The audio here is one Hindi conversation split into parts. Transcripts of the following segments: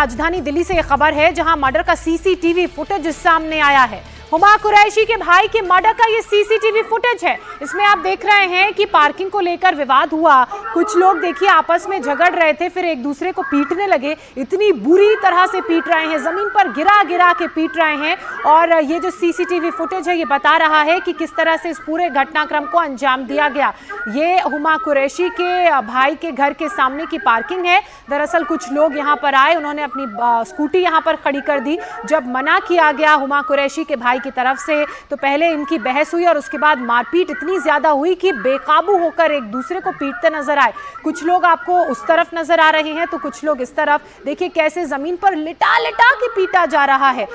राजधानी दिल्ली से यह खबर है, जहां मर्डर का सीसीटीवी फुटेज सामने आया है। हुमा कुरैशी के भाई के मर्डर का ये सीसीटीवी फुटेज है। इसमें आप देख रहे हैं कि पार्किंग को लेकर विवाद हुआ। कुछ लोग देखिए आपस में झगड़ रहे थे, फिर एक दूसरे को पीटने लगे। इतनी बुरी तरह से पीट रहे हैं, जमीन पर गिरा गिरा के पीट रहे हैं। और ये जो सीसीटीवी फुटेज है ये बता रहा है कि किस तरह से इस पूरे घटनाक्रम को अंजाम दिया गया। ये हुमा कुरैशी के भाई के घर के सामने की पार्किंग है। दरअसल कुछ लोग यहाँ पर आए, उन्होंने अपनी स्कूटी यहाँ पर खड़ी कर दी। जब मना किया गया हुमा कुरैशी के भाई की तरफ से तो पहले इनकी बहस हुई और उसके बाद मारपीट इतनी ज्यादा हुई कि बेकाबू होकर एक दूसरे को पीटते नजर आए। कुछ लोग आपको उस तरफ नजर आ रहे हैं तो कुछ लोग इस तरफ। देखिए कैसे जमीन पर लिटा लिटा के पीटा जा रहा है।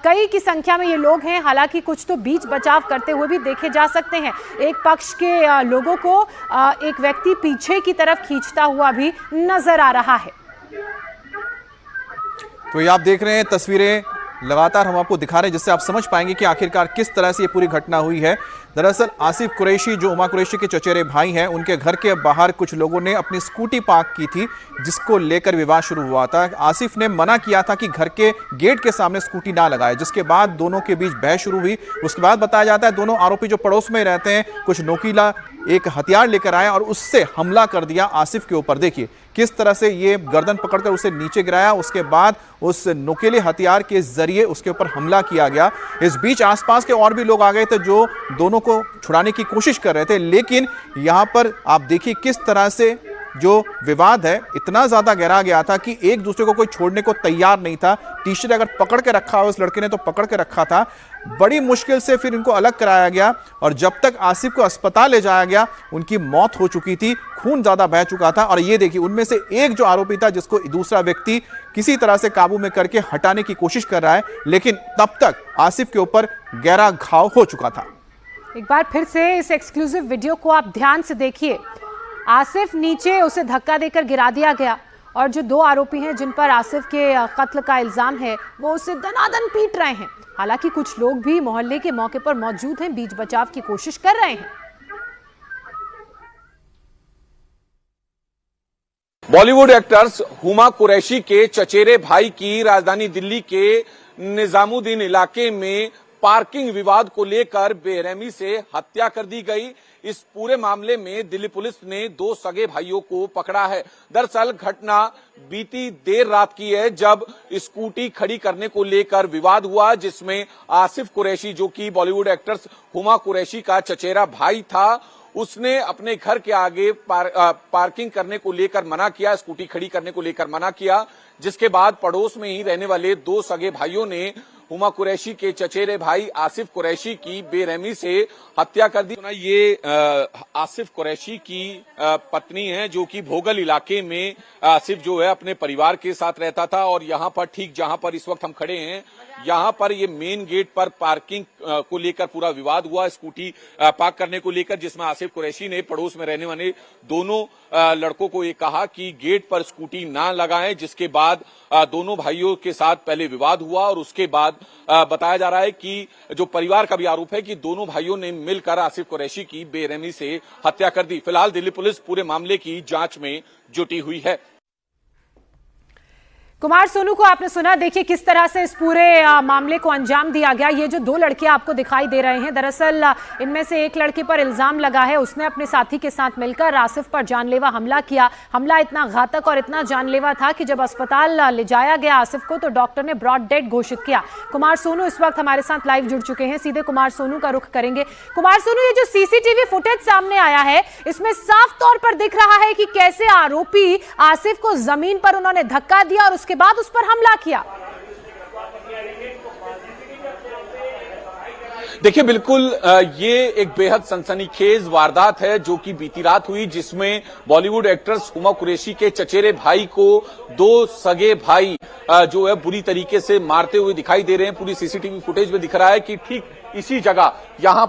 कई की संख्या में ये लोग हैं, हालांकि कुछ तो बीच बचाव करते हुए भी देखे जा सकते हैं। एक पक्ष के लोगों को एक व्यक्ति पीछे की तरफ खींचता हुआ भी नजर आ रहा है। तो ये आप देख रहे हैं तस्वीरें लगातार हम आपको दिखा रहे हैं, जिससे आप समझ पाएंगे कि आखिरकार किस तरह से ये पूरी घटना हुई है। दरअसल आसिफ कुरैशी जो हुमा कुरैशी के चचेरे भाई हैं, उनके घर के बाहर कुछ लोगों ने अपनी स्कूटी पार्क की थी, जिसको लेकर विवाद शुरू हुआ था। आसिफ ने मना किया था कि घर के गेट के सामने स्कूटी ना लगाए, जिसके बाद दोनों के बीच बहस शुरू हुई। उसके बाद बताया जाता है दोनों आरोपी जो पड़ोस में रहते हैं, कुछ नोकीला एक हथियार लेकर आए और उससे हमला कर दिया आसिफ के ऊपर। देखिए किस तरह से ये गर्दन पकड़कर उसे नीचे गिराया, उसके बाद उस नुकीले हथियार के जरिए उसके ऊपर हमला किया गया। इस बीच आसपास के और भी लोग आ गए थे जो दोनों को छुड़ाने की कोशिश कर रहे थे, लेकिन यहां पर आप देखिए किस तरह से जो विवाद है इतना ज्यादा गहरा गया था कि एक दूसरे को कोई छोड़ने को तैयार नहीं था। टी-शर्ट अगर पकड़ के रखा हो उस लड़के ने तो पकड़ के रखा था। बड़ी मुश्किल से फिर इनको अलग कराया गया और जब तक आसिफ को अस्पताल ले जाया गया उनकी मौत हो चुकी थी, खून ज्यादा बह चुका था। और ये देखिए उनमें से एक जो आरोपी था जिसको दूसरा व्यक्ति किसी तरह से काबू में करके हटाने की कोशिश कर रहा है, लेकिन तब तक आसिफ के ऊपर गहरा घाव हो चुका था। एक बार फिर से इस एक्सक्लूसिव वीडियो को आप ध्यान से देखिए। आसिफ नीचे उसे धक्का देकर गिरा दिया गया और जो दो आरोपी हैं जिन पर आसिफ के कत्ल का इल्जाम है वो उसे दनादन पीट रहे हैं। हालांकि कुछ लोग भी मोहल्ले के मौके पर मौजूद हैं, बीच बचाव की कोशिश कर रहे हैं। बॉलीवुड एक्टर्स हुमा कुरैशी के चचेरे भाई की राजधानी दिल्ली के निजामुद्दीन इलाके में पार्किंग विवाद को लेकर बेरहमी से हत्या कर दी गई। इस पूरे मामले में दिल्ली पुलिस ने दो सगे भाइयों को पकड़ा है। दरअसल घटना बीती देर रात की है, जब स्कूटी खड़ी करने को लेकर विवाद हुआ, जिसमें आसिफ कुरैशी जो कि बॉलीवुड एक्ट्रेस हुमा कुरैशी का चचेरा भाई था, उसने अपने घर के आगे पार्किंग करने को लेकर मना किया, स्कूटी खड़ी करने को लेकर मना किया, जिसके बाद पड़ोस में ही रहने वाले दो सगे भाइयों ने हुमा कुरैशी के चचेरे भाई आसिफ कुरैशी की बेरहमी से हत्या कर दी। ये आसिफ कुरैशी की पत्नी है जो कि भोगल इलाके में आसिफ जो है अपने परिवार के साथ रहता था और यहाँ पर ठीक जहाँ पर इस वक्त हम खड़े हैं, यहाँ पर ये मेन गेट पर पार्किंग को लेकर पूरा विवाद हुआ, स्कूटी पार्क करने को लेकर, जिसमें आसिफ कुरैशी ने पड़ोस में रहने वाले दोनों लड़कों को ये कहा कि गेट पर स्कूटी ना लगाएं, जिसके बाद दोनों भाइयों के साथ पहले विवाद हुआ और उसके बाद बताया जा रहा है कि जो परिवार का भी आरोप है कि दोनों भाइयों ने मिलकर आसिफ कुरैशी की बेरहमी से हत्या कर दी। फिलहाल दिल्ली पुलिस पूरे मामले की जांच में जुटी हुई है। कुमार सोनू को आपने सुना, देखिए किस तरह से इस पूरे मामले को अंजाम दिया गया। ये जो दो लड़के आपको दिखाई दे रहे हैं, दरअसल इनमें से एक लड़के पर इल्जाम लगा है, उसने अपने साथी के साथ मिलकर आसिफ पर जानलेवा हमला किया। हमला इतना घातक और इतना जानलेवा था कि जब अस्पताल ले जाया गया आसिफ को तो डॉक्टर ने ब्रॉड डेड घोषित किया। कुमार सोनू इस वक्त हमारे साथ लाइव जुड़ चुके हैं, सीधे कुमार सोनू का रुख करेंगे। कुमार सोनू, ये जो सीसीटीवी फुटेज सामने आया है इसमें साफ तौर पर दिख रहा है कि कैसे आरोपी आसिफ को जमीन पर उन्होंने धक्का दिया और के बाद उस पर हमला किया। देखिए बिल्कुल ये एक बेहद सनसनीखेज वारदात है जो कि बीती रात हुई, जिसमें बॉलीवुड एक्ट्रेस हुमा कुरैशी के चचेरे भाई को दो सगे भाई जो है बुरी तरीके से मारते हुए दिखाई दे रहे हैं। पूरी सीसीटीवी फुटेज में दिख रहा है कि ठीक इसी जगह जहां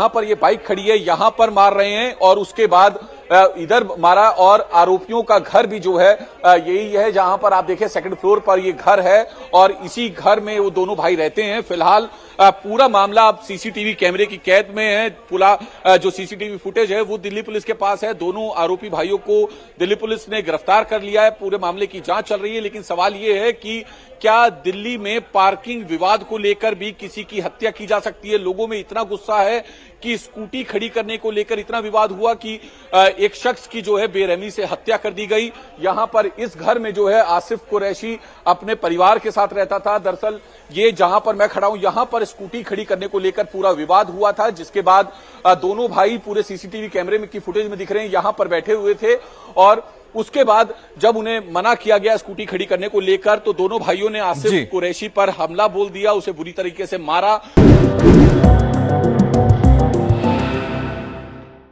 पर ये बाइक खड़ी है यहां पर मार रहे हैं और उसके बाद इधर मारा और आरोपियों का घर भी जो है यही है, जहां पर आप देखें सेकंड फ्लोर पर ये घर है और इसी घर में वो दोनों भाई रहते हैं। फिलहाल पूरा मामला अब सीसीटीवी कैमरे की कैद में है। पूरा जो सीसीटीवी फुटेज है वो दिल्ली पुलिस के पास है। दोनों आरोपी भाइयों को दिल्ली पुलिस ने गिरफ्तार कर लिया है। पूरे मामले की जांच चल रही है, लेकिन सवाल ये है कि क्या दिल्ली में पार्किंग विवाद को लेकर भी किसी की हत्या की जा सकती है? लोगों में इतना गुस्सा है कि स्कूटी खड़ी करने को लेकर इतना विवाद हुआ कि एक शख्स की जो है बेरहमी से हत्या कर दी गई। यहां पर इस घर में जो है आसिफ कुरैशी अपने परिवार के साथ रहता था। दरअसल ये जहां पर मैं खड़ा हूं, यहां पर स्कूटी खड़ी करने को लेकर पूरा विवाद हुआ था, जिसके बाद दोनों भाई पूरे सीसीटीवी कैमरे में की फुटेज में दिख रहे हैं, यहां पर बैठे हुए थे और उसके बाद जब उन्हें मना किया गया स्कूटी खड़ी करने को लेकर, तो दोनों भाइयों ने आसिफ कुरैशी पर हमला बोल दिया, उसे बुरी तरीके से मारा।